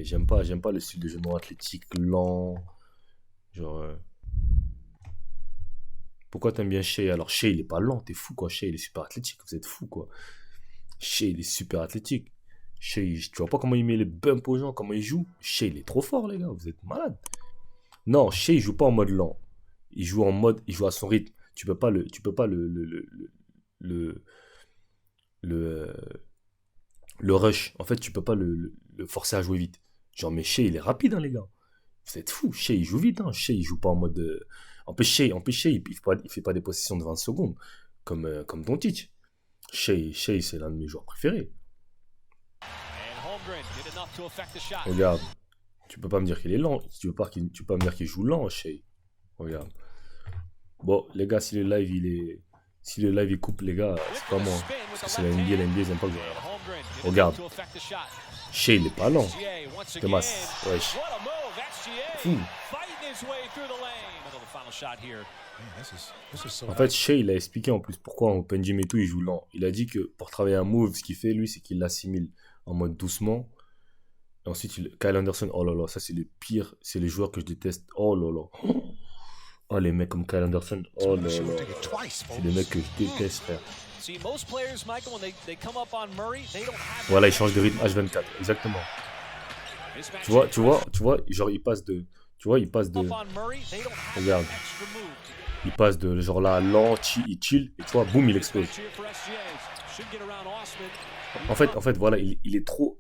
j'aime pas le style de jeu non athlétique, lent. Genre, pourquoi t'aimes bien Shea? Alors, Shea, il est pas lent, t'es fou, quoi. Shea, il est super athlétique, vous êtes fou, quoi. Shea, il est super athlétique. Shea, tu vois pas comment il met les bumps aux gens, comment il joue? Shea, il est trop fort, les gars, vous êtes malades. Non, Shea, il joue pas en mode lent. Il joue à son rythme. Tu peux pas le, le, le rush. En fait, tu peux pas le forcer à jouer vite. Genre, mais Shea, il est rapide, hein, les gars. Vous êtes fous. Shea, il joue vite, hein. Shea, il joue pas en mode. En plus, Shea, il fait pas des possessions de 20 secondes, comme Doncic. Shea, c'est l'un de mes joueurs préférés. Regarde, tu peux pas me dire qu'il est lent. Tu peux pas me dire qu'il joue lent, Shea. Regarde. Bon, les gars, si le live il coupe, les gars, c'est pas moi. Parce que c'est la NBA, ils aiment pas que je regarde. Regarde. Shea, il est pas lent. Thomas, wesh. Fou. En fait, Shea, il a expliqué en plus pourquoi en Open Gym et tout, il joue lent. Il a dit que pour travailler un move, ce qu'il fait, lui, c'est qu'il l'assimile en mode doucement. Et ensuite, Kyle Anderson, oh là là, ça c'est le pire. C'est les joueurs que je déteste. Oh là là. Oh, les mecs comme Kyle Anderson, oh là là. C'est les mecs que je déteste, frère. Voilà, il change de rythme H24, exactement. Tu vois, genre il passe de. Tu vois, il passe de. Regarde. Il passe de genre là, lent, il chill, et tu vois, boum, il explose. En fait, voilà, il est trop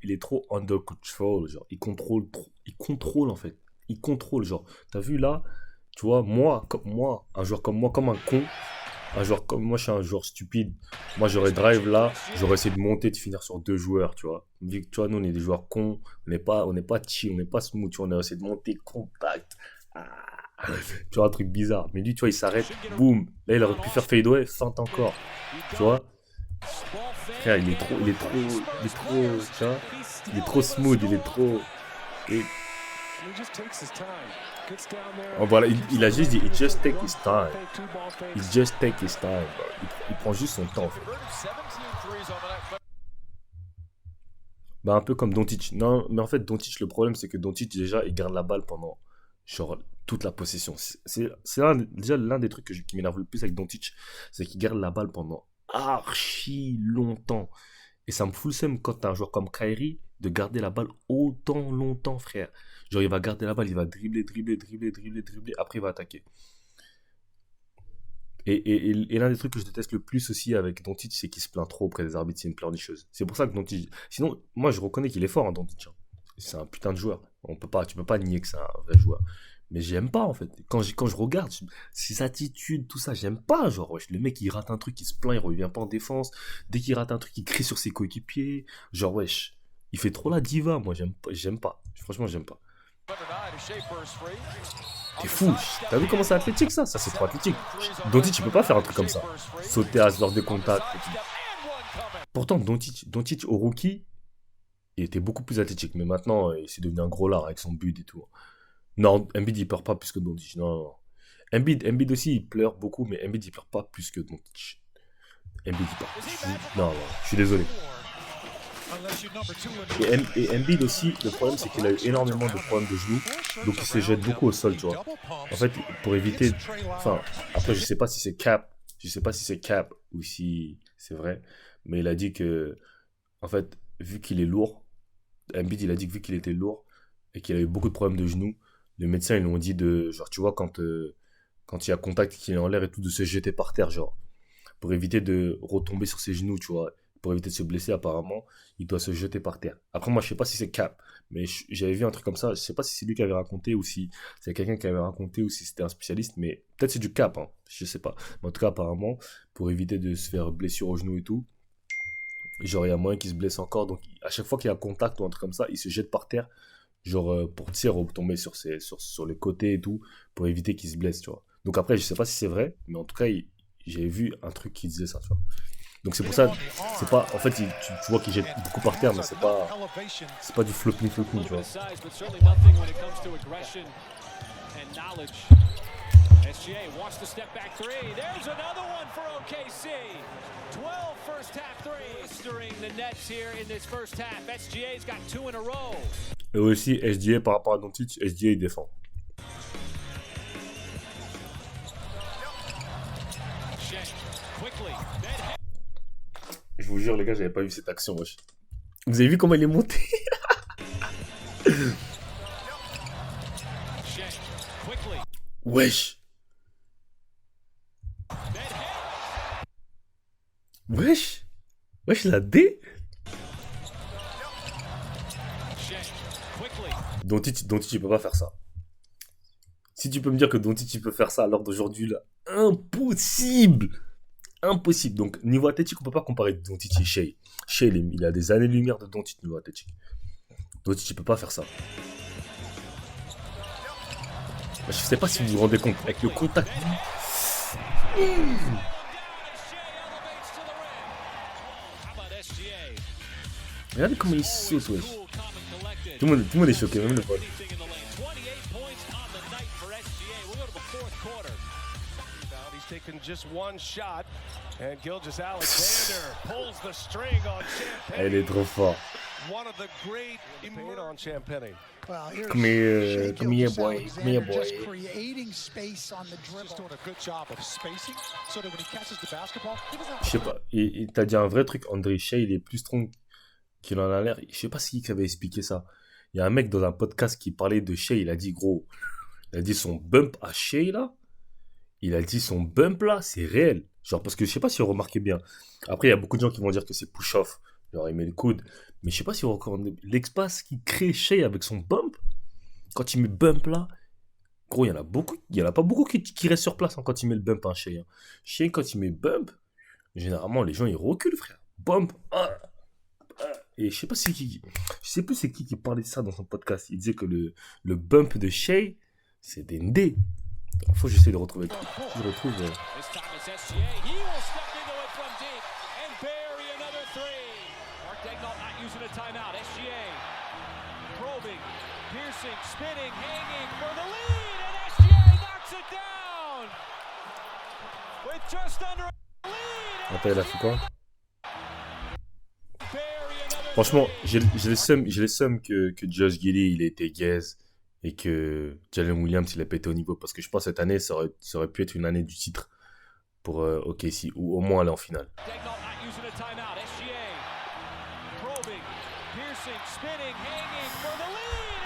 under control, genre, il contrôle trop, en fait. Il contrôle, genre, t'as vu là, tu vois, un joueur comme moi, comme un con, un joueur comme moi, je suis un joueur stupide. Moi, j'aurais drive là, j'aurais essayé de monter, de finir sur 2 joueurs, tu vois. Vu que, tu vois, nous, on est des joueurs cons, on n'est pas chill, on n'est pas smooth, tu vois, on a essayé de monter, contact. Tu vois, un truc bizarre. Mais lui, tu vois, il s'arrête, boum. Là, il aurait pu faire fadeaway, feinte encore. Tu vois. Frère, tu vois, il est trop smooth, il est trop. Et... Oh, voilà, il a juste dit, it just take his time. It just take his time. Il prend juste son temps, en fait. Bah, un peu comme Doncic. Non, mais en fait, Doncic, le problème, c'est que Doncic, déjà, il garde la balle pendant, genre, toute la possession. Déjà, l'un des trucs qui m'énerve le plus avec Doncic, c'est qu'il garde la balle pendant archi longtemps. Et ça me fout le seum quand t'as un joueur comme Kyrie de garder la balle autant longtemps, frère. Genre, il va garder la balle, il va dribbler. Après, il va attaquer. Et l'un des trucs que je déteste le plus aussi avec Doncic, c'est qu'il se plaint trop auprès des arbitres. C'est une pleurnicheuse. C'est pour ça que Doncic. Sinon, moi, je reconnais qu'il est fort, hein, Doncic. C'est un putain de joueur. Tu peux pas nier que c'est un vrai joueur. Mais j'aime pas, en fait. Quand je regarde ses attitudes, tout ça, j'aime pas. Genre, wesh, le mec, il rate un truc, il se plaint, il revient pas en défense. Dès qu'il rate un truc, il crie sur ses coéquipiers. Genre, wesh, il fait trop la diva. Moi, j'aime pas. Franchement, j'aime pas. T'es fou. T'as vu comment c'est athlétique, ça? Ça, c'est trop athlétique. Doncic, tu peux pas faire un truc comme ça. Sauter à ce genre de contact. Pourtant, Doncic au rookie, il était beaucoup plus athlétique. Mais maintenant, il s'est devenu un gros lard avec son but et tout. Non, Embiid il pleure pas plus que Doncic. Non. Embiid aussi il pleure beaucoup, mais Embiid il pleure pas plus que Doncic. Embiid il pleure. Non, je suis désolé. Et Embiid aussi, le problème c'est qu'il a eu énormément de problèmes de genoux, donc il se jette beaucoup au sol, tu vois. En fait, pour éviter. Enfin, après je sais pas si c'est cap ou si c'est vrai, mais il a dit que, en fait, vu qu'il est lourd, Embiid il a dit que vu qu'il était lourd et qu'il a eu beaucoup de problèmes de genoux. Les médecins, ils lui ont dit de, genre, tu vois, quand il y a contact, qu'il est en l'air et tout, de se jeter par terre, genre, pour éviter de retomber sur ses genoux, tu vois, pour éviter de se blesser, apparemment, il doit se jeter par terre. Après, moi, je sais pas si c'est cap, mais j'avais vu un truc comme ça, je sais pas si c'est lui qui avait raconté, ou si c'est quelqu'un qui avait raconté, ou si c'était un spécialiste, mais peut-être c'est du cap, hein, je sais pas. Mais en tout cas, apparemment, pour éviter de se faire blessure au genou et tout, genre, il y a moyen qu'il se blesse encore, donc à chaque fois qu'il y a un contact ou un truc comme ça, il se jette par terre, genre pour retomber sur les côtés et tout, pour éviter qu'il se blesse, tu vois. Donc après, je sais pas si c'est vrai, mais en tout cas, j'ai vu un truc qui disait ça, tu vois. Donc c'est pour ça, c'est pas, en fait, tu vois qu'il jette beaucoup par terre, mais c'est pas du flopping, tu vois. SGA wants to step back three. There's another one for OKC. 12 first half threes during the Nets here in this first half. SGA's got 2 in a row. Et aussi, SGA par rapport à Doncic, SGA il défend. Je vous jure, les gars, j'avais pas vu cette action, wesh. Vous avez vu comment il est monté? Wesh. Wesh. Wesh, la D. Doncic, il peut pas faire ça. Si tu peux me dire que Doncic, il peut faire ça à l'heure d'aujourd'hui, là, impossible. Impossible. Donc, niveau athlétique, on peut pas comparer Doncic et Shea. Shea, il a des années-lumière de Doncic niveau athlétique. Doncic, il peut pas faire ça. Je sais pas si vous vous rendez compte, avec le contact. Regardez comment il saute, wesh. Tout le monde est choqué, même le pote. Elle est trop forte. Come here, boy. Come here, boy. Je sais pas. T'as dit un vrai truc, André Shea, il est plus strong qu'il en a l'air. Je sais pas qui avait expliqué ça. Il y a un mec dans un podcast qui parlait de Shea, il a dit, gros, il a dit son bump à Shea, là. Il a dit son bump, là, c'est réel. Genre, parce que je sais pas si vous remarquez bien. Après, il y a beaucoup de gens qui vont dire que c'est push-off. Genre, il met le coude. Mais je sais pas si vous reconnaissez l'espace qu'il crée Shea avec son bump. Quand il met bump, là, gros, il y en a beaucoup. Il y en a pas beaucoup qui restent sur place hein, quand il met le bump, hein, Shea. Shea, quand il met bump, généralement, les gens, ils reculent, frère. Bump, Et je sais pas je sais plus c'est qui parlait de ça dans son podcast. Il disait que le bump de Shea, c'est des ndés. Il faut que j'essaie de retrouver. Si je retrouve. Attends, il a fait quoi? Franchement, j'ai le seum que Josh Giddey, il a été gaze et que Jalen Williams, il a pété au niveau. Parce que je pense que cette année, ça aurait pu être une année du titre pour OKC, ou au moins aller en finale.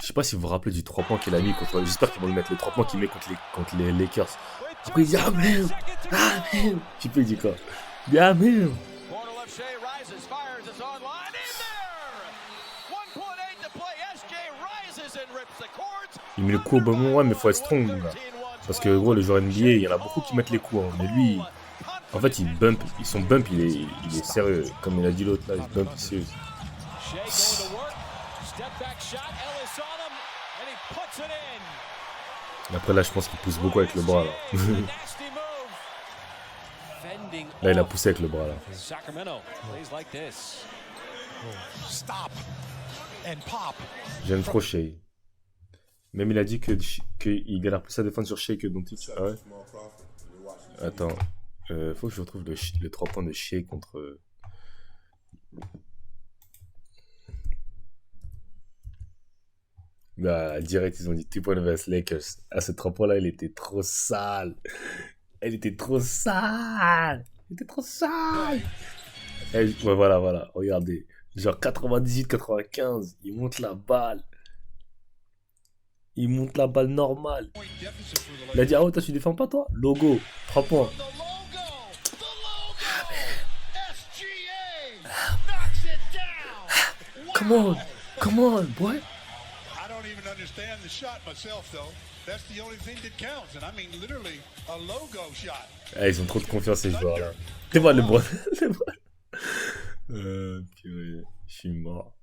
Je sais pas si vous vous rappelez du 3 points qu'il a mis contre... J'espère qu'ils vont lui mettre les 3 points qu'il met contre les Lakers. Après, il dit « Ah, merde! Ah, merde !» Je sais pas, il dit quoi? Il dit « Ah, merde !» Il met le coup au bon moment, ouais, mais faut être strong, mon gars. Parce que, gros, les joueurs NBA, il y en a beaucoup qui mettent les coups. Hein. Mais lui, en fait, son bump, il est sérieux. Comme il a dit l'autre, là, il bump, il est sérieux. Et après, là, je pense qu'il pousse beaucoup avec le bras, là. Là, il a poussé avec le bras, là. J'aime trop Shea. Même il a dit qu'il galère plus à défendre sur Shea que Doncic. Ah ouais. Attends. Faut que je retrouve le 3 points de Shea contre... Bah, direct, ils ont dit 2 points vs Lakers. Ah, ce 3 points-là, il était trop sale. Elle était trop sale. Il était trop sale. Ouais, voilà. Regardez. Genre 98-95. Il monte la balle. Il monte la balle normale. Il a dit, ah ouais, toi tu défends pas toi? Logo, 3 points. Come on, boy. Ils ont trop de confiance ces joueurs là. C'est moi le bras. Purée, je suis mort.